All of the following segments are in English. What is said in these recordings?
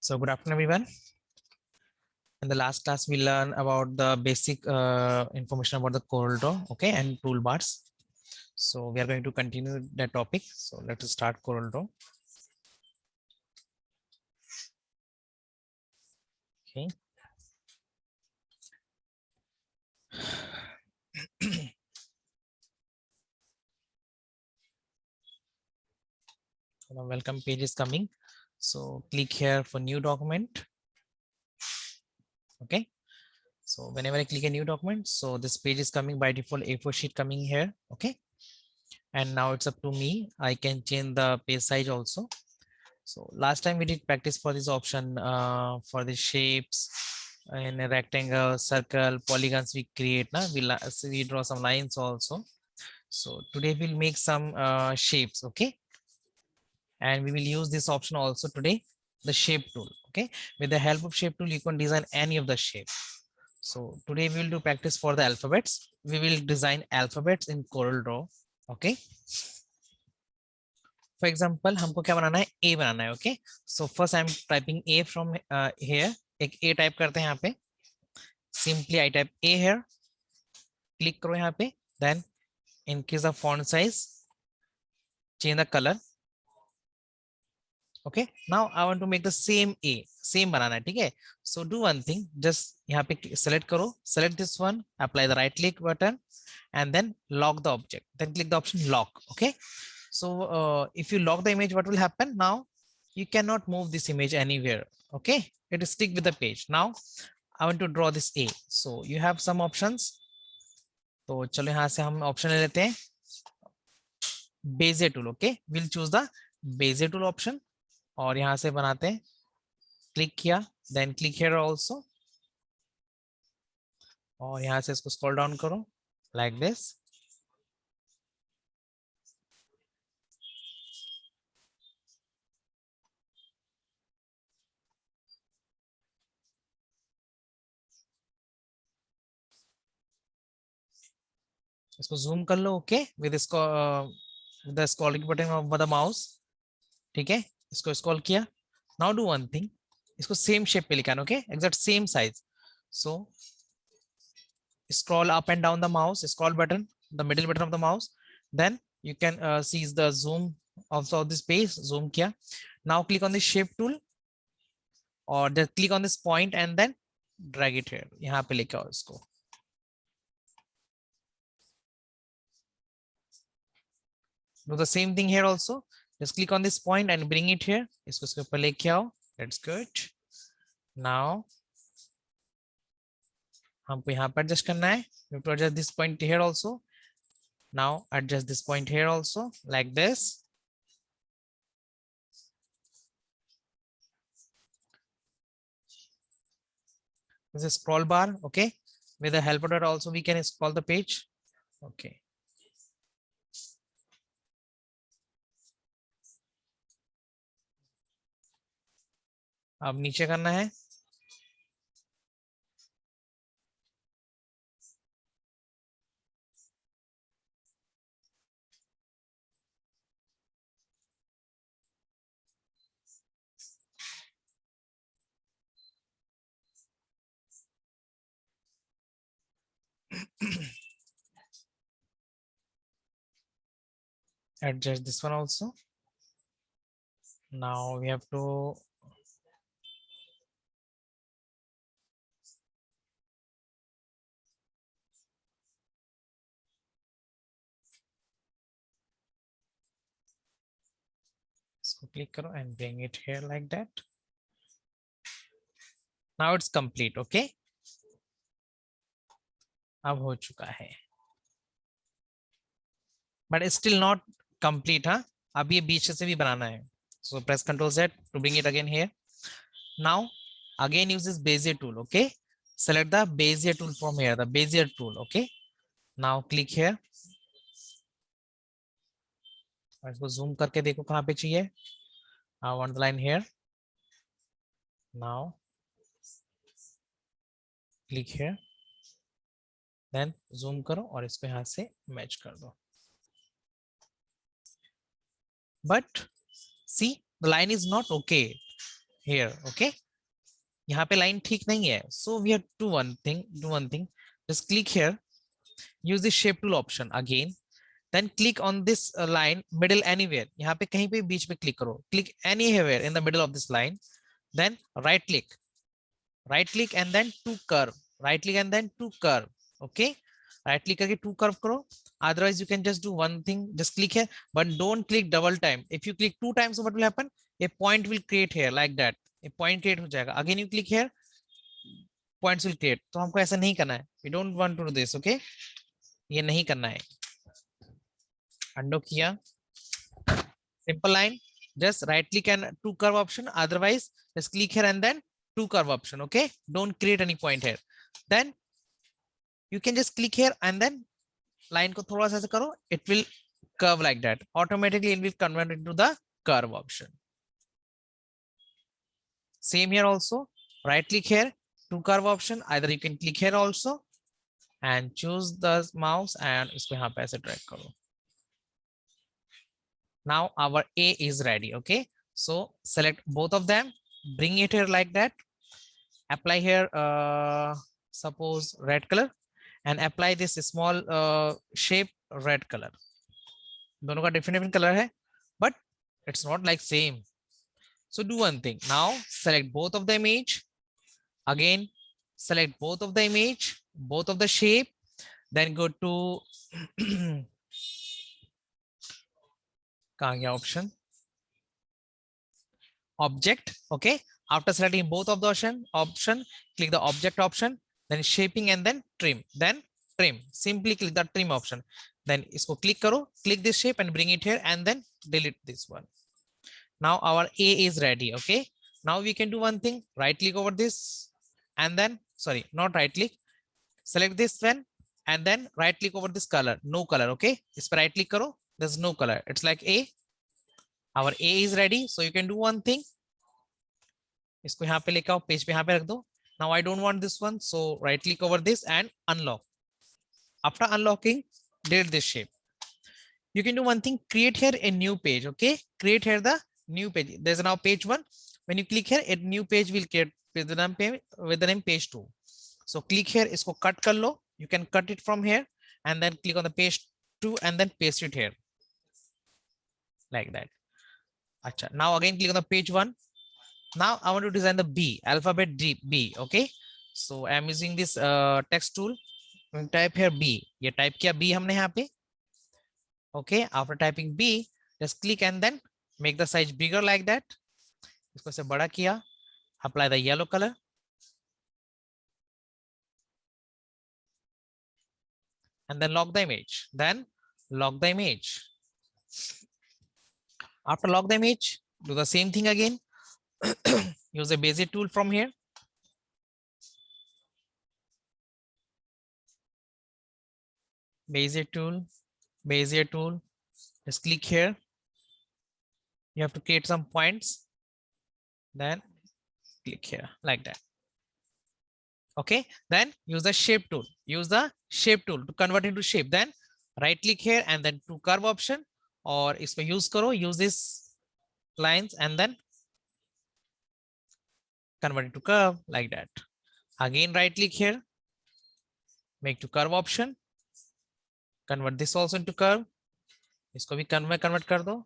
So good afternoon, everyone. In the last class, we learned about the basic information about the CorelDRAW, okay, and toolbars. So we are going to continue that topic. So let us start CorelDRAW. Okay. The welcome page is coming. So click here for new document. Okay. So whenever I click a new document, so this page is coming by default A4 sheet coming here. Okay. And now it's up to me. I can change the page size also. So last time we did practice for this option for the shapes in a rectangle, circle, polygons we create. We draw some lines also. So today we'll make some shapes, okay? And we will use this option also today, the shape tool, okay? With the help of shape tool, you can design any of the shape. So today we will do practice for the alphabets. We will design alphabets in CorelDRAW, okay? For example, हमको क्या बनाना है, A बनाना है, okay? So first I'm typing A from here. एक A type करते हैं यहाँ पे. Simply I type A here. Click करो यहाँ पे. Then increase the font size. Change the color. Okay. Now I want to make the same A. Same बनाना है, ठीक है? So do one thing. Just यहाँ पे select करो. Select this one. Apply the right click button, and then lock the object. Then click the option lock. Okay. So if you lock the image, what will happen? Now you cannot move this image anywhere. Okay, it will stick with the page. Now I want to draw this A. So you have some options. तो चलो यहाँ से हम option ले लेते हैं. Bezier tool. Okay, we'll choose the Bezier tool option और यहाँ से बनाते हैं. Click किया, then click here also. और यहाँ से इसको scroll down करो like this. इसको zoom कर लो, okay, with इसको the scrolling button of the mouse. ठीक है, इसको scroll किया. Now do one thing. इसको same shape पे लिखा है, okay, exact same size. So scroll up and down the mouse, scroll button, the middle button of the mouse. Then you can see the zoom of this page. Zoom किया. Now click on the shape tool or just click on this point and then drag it here. यहाँ पे लेके आओ इसको. Do the same thing here also. Just click on this point and bring it here. इसको इसके ऊपर लेके आओ. That's good. Now हमको यहाँ पर adjust करना है. We have to adjust this point here also. Now adjust this point here also like this. This is scroll bar. Okay, with the help of that also we can scroll the page. Okay. अब नीचे करना है. Adjust this one also. Now we have to so click करो and bring it here like that. Now it's complete. Okay, अब हो चुका है. But it's still not complete. हाँ, अब ये बीच से भी बनाना है. So press Ctrl Z to bring it again here. Now again use this Bezier tool. Okay, select the Bezier tool from here, the Bezier tool. Okay, now click here. इसको zoom करके देखो कहाँ पे चाहिए. I want the line here. Now click here. Then zoom करो और इसको यहाँ से match कर दो. But see, the line is not okay. here. Okay, यहाँ पे line ठीक नहीं है, so we have to do one thing, just click here, use the shape tool option again, then click on this line middle anywhere, यहाँ पे कहीं पे बीच में click करो, click anywhere in the middle of this line, then right click and then to curve, right click and then to curve. Okay, right click करके to curve करो, otherwise you can just do one thing, just click here, but don't click double time. If you click 2 times, what will happen, a point will create here like that, a point create हो जाएगा, again you click here, points will create. तो हमको ऐसा नहीं करना है, we don't want to do this. Okay, ये नहीं करना है, undo किया, simple line, just right click and to curve option, otherwise just click here and then to curve option. Okay, don't create any point here, then you can just click here and then line को थोड़ा सा ऐसे करो, it will curve like that, automatically it will convert into the curve option. Same here also, right click here to curve option, either you can click here also and choose the mouse and इसको यहाँ पे ऐसे drag करो. Now our A is ready. Okay, so select both of them, bring it here like that, apply here suppose red color, and apply this small shape red color. दोनों का different color है, but it's not like same. So do one thing, now select both of the image, again select both of the image, both of the shape, then go to कहाँ गया option, object. Okay, after selecting both of the option, click the object option, then shaping and then trim, simply click the trim option, then इसको click करो, click this shape and bring it here and then delete this one. Now our A is ready. Okay, now we can do one thing, right click over this and then, sorry, not right click, select this one and then right click over this color, no color. Okay, इस पर right click करो, there's no color, it's like A. Our A is ready, so you can do one thing, इसको यहाँ पे लेके आओ, page पे यहाँ पे रख दो. Now I don't want this one, so right click over this and unlock. After unlocking, delete this shape. You can do one thing, create here a new page. Okay, create here the new page. There's now page 1. When you click here, a new page will create with the name page 2. So click here, इसको cut कर लो. You can cut it from here and then click on the page 2 and then paste it here like that. Acha, now again click on the page 1. Now I want to design the B, alphabet B. Okay, so I am using this text tool. Type here B. ये type किया B हमने यहाँ पे. Okay, after typing B, just click and then make the size bigger like that. इसको से बड़ा किया. Apply the yellow color. And then lock the image. Then lock the image. After lock the image, do the same thing again. Use a Bezier tool from here. Bezier tool. Just click here. You have to create some points. Then click here like that. Okay, then use the shape tool. Use the shape tool to convert into shape. Then right click here and then to curve option, or इसमें use करो, use this lines and then convert it to curve like that. Again right click here, make to curve option, convert this also into curve. इसको भी convert कर दो.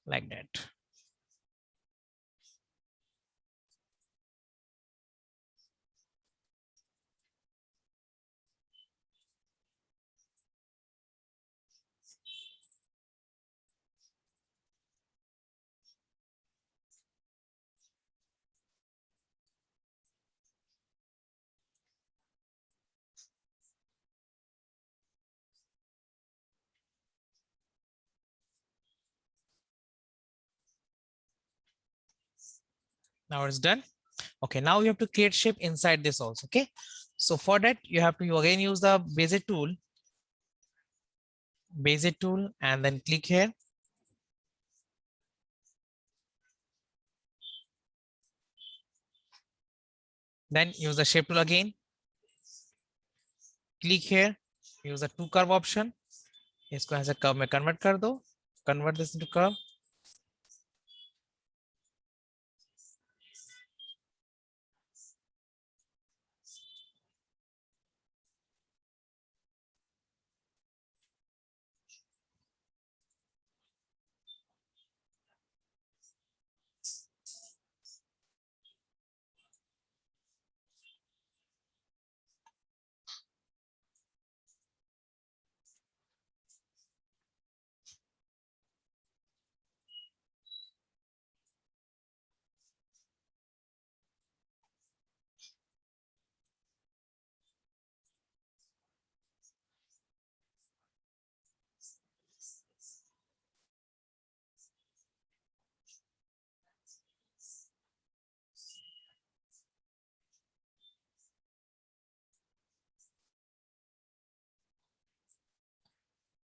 Like that. Now it's done. Okay, now you have to create shape inside this also. Okay, so for that you have to again use the Bezier tool and then click here Then use the shape tool again. Click here. Use the to curve option. इसको ऐसे curve में convert कर दो. Convert this into curve.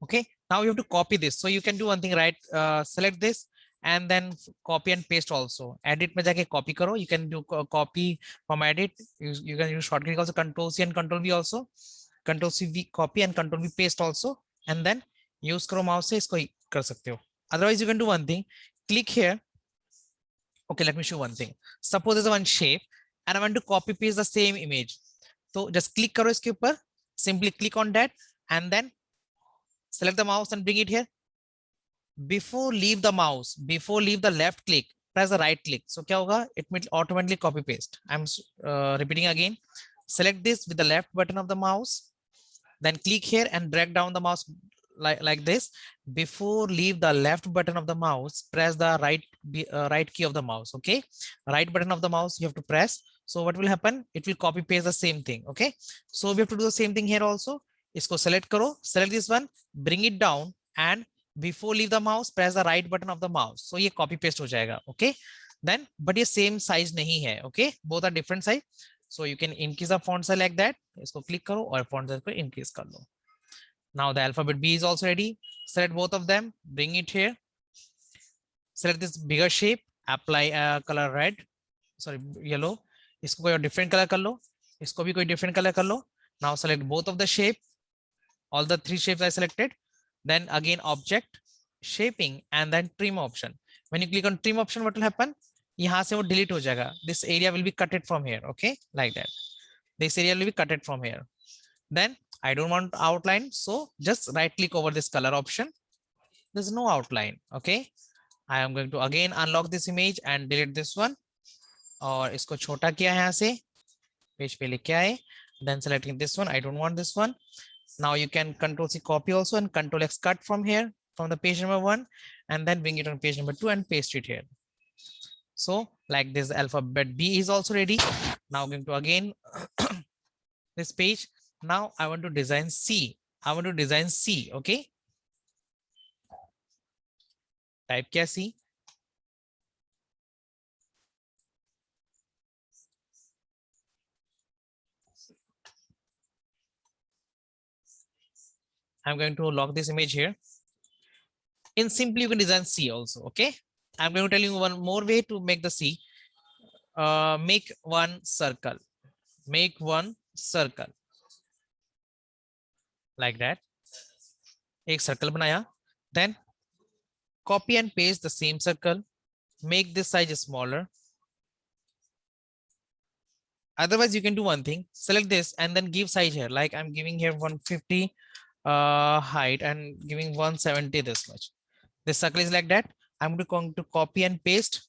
Okay, now you have to copy this. So you can do one thing, right? Select this and then copy and paste also. Edit में जाके copy करो. You can do copy from edit. You can use shortcut also, Control C and Control V also. Control C V copy and Control V paste also. And then use करो mouse से इसको कर सकते हो. Otherwise you can do one thing. Click here. Okay, let me show one thing. Suppose there's one shape and I want to copy paste the same image. So just click करो इसके ऊपर. Simply click on that and then select the mouse and bring it here. Before leave the mouse, before leave the left click, press the right click. So क्या होगा? It will automatically copy paste. I'm repeating again. Select this with the left button of the mouse. Then click here and drag down the mouse like this. Before leave the left button of the mouse, press the right key of the mouse. Okay, right button of the mouse you have to press. So what will happen? It will copy paste the same thing. Okay, so we have to do the same thing here also. इसको select करो, select this one, bring it down and before leave the mouse press the right button of the mouse. So ये copy paste हो जाएगा. Okay, then but ये same size नहीं है. Okay, both are different size. So you can increase the font size like that. इसको click करो और font size को increase कर लो. Now the alphabet B is also ready. Select both of them, bring it here. Select this bigger shape, apply color red, sorry yellow. इसको कोई different color कर लो, इसको भी कोई different color कर लो. Now select both of the shape, all the three shapes I selected. Then again object, shaping and then trim option. When you click on trim option, what will happen? यहाँ से वो delete हो जाएगा. This area will be cutted from here. Okay, like that. This area will be cutted from here. Then I don't want outline, so just right click over this color option. There's no outline. Okay, I am going to again unlock this image and delete this one. और इसको छोटा किया है यहाँ से, page पे लेके आए. Then selecting this one, I don't want this one. Now you can Control C copy also and Control X cut from here from the page number 1 and then bring it on page number 2 and paste it here. So like this, alphabet B is also ready. Now I'm going to again this page. Now I want to design C. I want to design C. Okay. Type क्या C. I'm going to lock this image here. In simply you can design C also. Okay. I'm going to tell you one more way to make the C. Make one circle. Make one circle. Like that. एक circle बनाया. Then copy and paste the same circle. Make this size smaller. Otherwise, you can do one thing. Select this and then give size here. Like I'm giving here 150 height and giving 170 this much. This circle is like that. I'm going to copy and paste.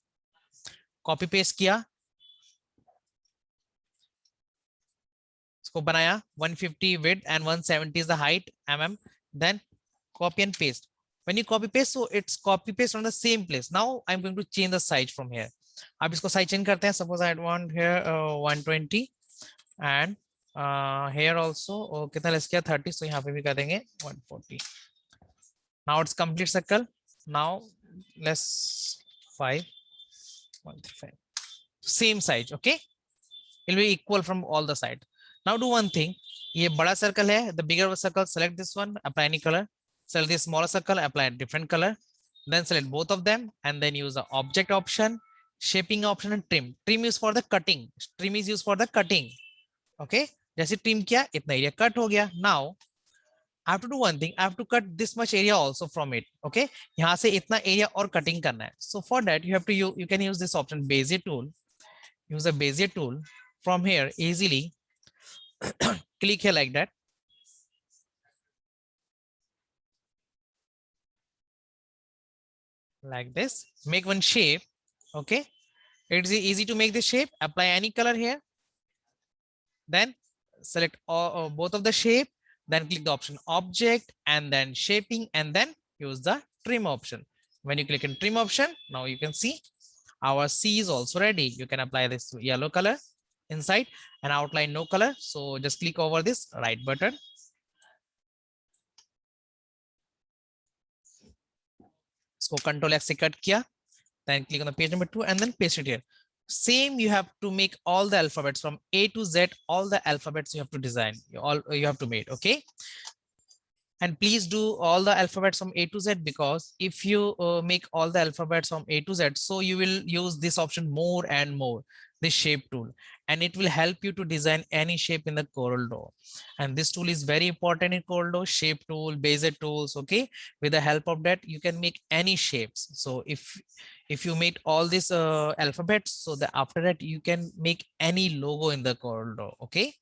Copy paste किया. इसको बनाया 150 width and 170 is the height mm. Then copy and paste. When you copy paste, so it's copy paste on the same place. Now I'm going to change the size from here. अब इसको size change करते हैं. Suppose I want here 120 and here also कितना less किया 30. So यहाँ पे भी कर देंगे 140. Now it's complete circle. Now let's 5 135. Same size. Okay, it will be equal from all the sides. Now do one thing. ये बड़ा circle है. The bigger circle, select this one, apply any color. Select this smaller circle, apply a different color. Then select both of them and then use the object option. shaping option and trim. Trim is for the cutting. Trim is used for the cutting. Okay, जैसे trim किया इतना area cut हो गया. Now I have to do one thing. I have to cut this much area also from it. Okay, यहाँ से इतना area और cutting करना है. So for that you have to you can use this option Bezier tool. Use a Bezier tool from here easily. Click here like that. Like this. Make one shape. Okay, it's easy to make the shape. Apply any color here. Then select all, both of the shape. Then click the option object and then shaping and then use the trim option. When you click on trim option, now you can see our C is also ready. You can apply this yellow color inside and outline no color. So just click over this right button. So Control X से cut किया. Then click on the page number 2 and then paste it here. Same, you have to make all the alphabets from A to Z, all the alphabets you have to design, you have to make. Okay, and please do all the alphabets from A to Z, because if you make all the alphabets from A to Z, so you will use this option more and more, this shape tool, and it will help you to design any shape in the CorelDRAW. And this tool is very important in CorelDRAW, shape tool, Bezier tools. Okay, with the help of that you can make any shapes. So if you make all these alphabets, so that after that you can make any logo in the CorelDRAW. Okay,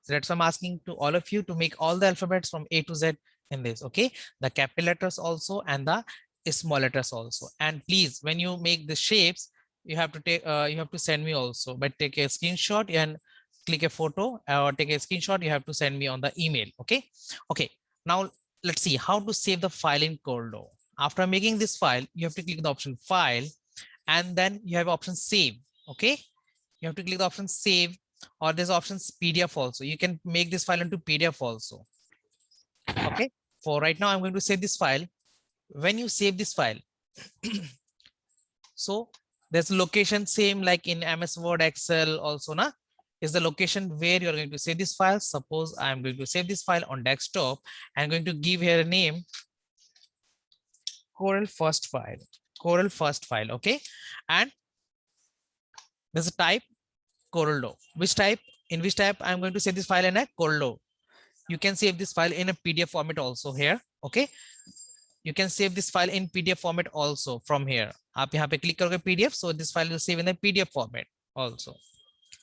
so that's why I'm asking to all of you to make all the alphabets from A to Z in this. Okay, the capital letters also and the small letters also. And please, when you make the shapes, you have to take you have to send me also, but take a screenshot and click a photo or take a screenshot. You have to send me on the email. Okay, now let's see how to save the file in CorelDRAW. After making this file, you have to click the option file and then you have option save. Okay, you have to click the option save, or there's options PDF also. You can make this file into PDF also. Okay, for right now I'm going to save this file. When you save this file, so there's location same like in MS Word, Excel also, na, is the location where you're going to save this file. Suppose I'm going to save this file on desktop. I'm going to give here a name, Corel first file, Corel first file. Okay, and there's a type CorelDRAW. Which type? In which type I'm going to save this file in a CorelDRAW. You can save this file in a PDF format also here. Okay, you can save this file in PDF format also from here. आप यहाँ पे click करोगे PDF, so this file will save in the PDF format also.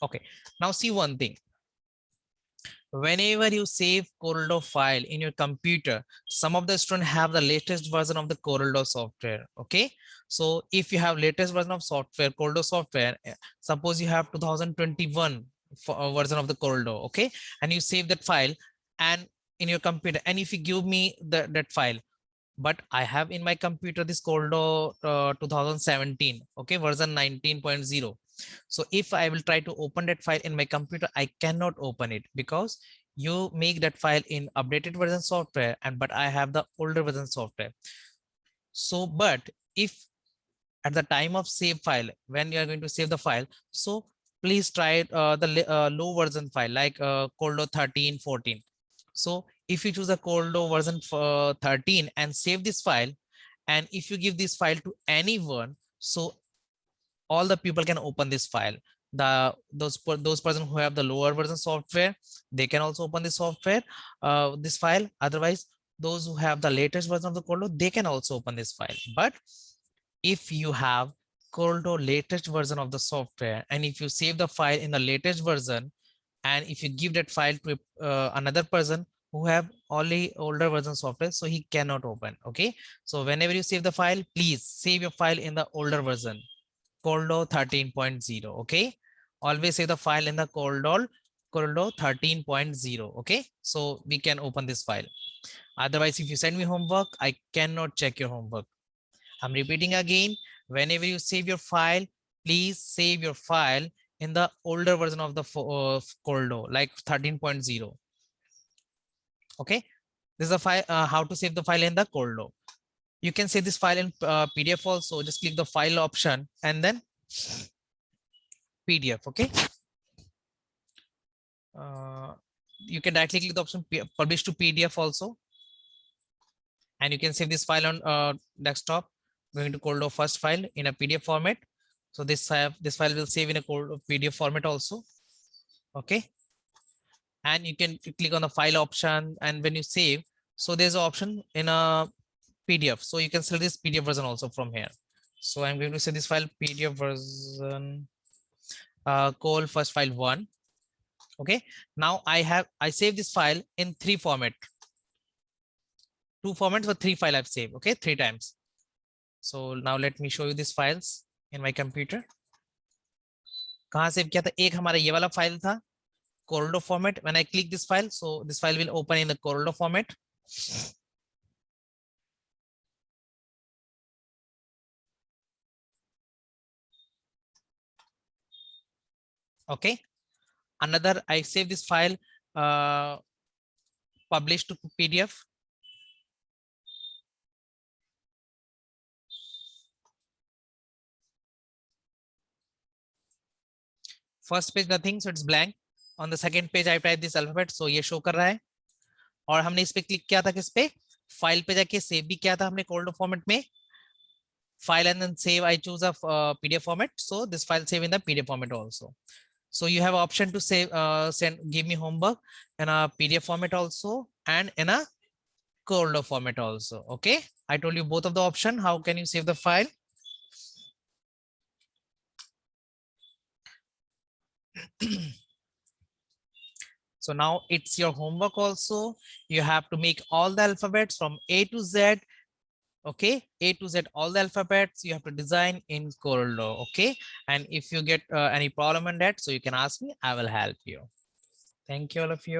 Okay, now see one thing. Whenever you save CorelDRAW file in your computer, some of the students have the latest version of the CorelDRAW software. Okay, so if you have latest version of software, CorelDRAW software, suppose you have 2021 version of the CorelDRAW, okay, and you save that file and in your computer, and if you give me that file, but I have in my computer this CorelDRAW 2017, okay, version 19.0. So if I will try to open that file in my computer, I cannot open it because you make that file in updated version software, and but I have the older version software. So, but if at the time of save file, when you are going to save the file, so please try the low version file like CorelDRAW 13, 14. So if you choose a CorelDRAW version 13 and save this file, and if you give this file to anyone, so all the people can open this file. Those person who have the lower version software, they can also open this software, this file. Otherwise, those who have the latest version of the CorelDRAW, they can also open this file. But if you have CorelDRAW latest version of the software, and if you save the file in the latest version, and if you give that file to another person who have only older version software, so he cannot open. Okay, so whenever you save the file, please save your file in the older version, CorelDRAW 13.0. okay, always save the file in the CorelDRAW 13.0. okay, so we can open this file. Otherwise, if you send me homework, I cannot check your homework. I'm repeating again, whenever you save your file, please save your file in the older version of the CorelDRAW, like 13.0. okay, this is a file, how to save the file in the CorelDRAW. You can save this file in PDF also. Just click the file option and then PDF. Okay, you can directly click the option publish to PDF also, and you can save this file on desktop. Going to CorelDRAW first file in a PDF format. So this file will save in a PDF format also. Okay. And you can click on the file option, and when you save, so there's an option in a PDF. So you can select this PDF version also from here. So I'm going to say this file PDF version, call first file 1. Okay. Now I save this file in 3 format. 2 formats or 3 file I've saved. Okay, 3 times. So now let me show you these files in my computer. कहाँ save किया था? एक हमारा ये वाला file था Coreldo format. When I click this file, so this file will open in the Coreldo format. Okay. Another, I save this file published to PDF. First page nothing, so it's blank. On the second page I type this alphabet, so ये show कर रहा है. और हमने इस पे click किया था किस पे? फाइल पे जाके सेव भी किया था हमने Coreldo format में. File and then save, I choose a PDF format, so this file save in the PDF format also. So you have option to save, give me homework in a PDF format also and in a Coreldo format also. Okay, I told you both of the option. How can you save the file? So now it's your homework also. You have to make all the alphabets from A to Z. Okay, A to Z, all the alphabets you have to design in Coreldo. Okay, and if you get any problem in that, so you can ask me, I will help you. Thank you, all of you.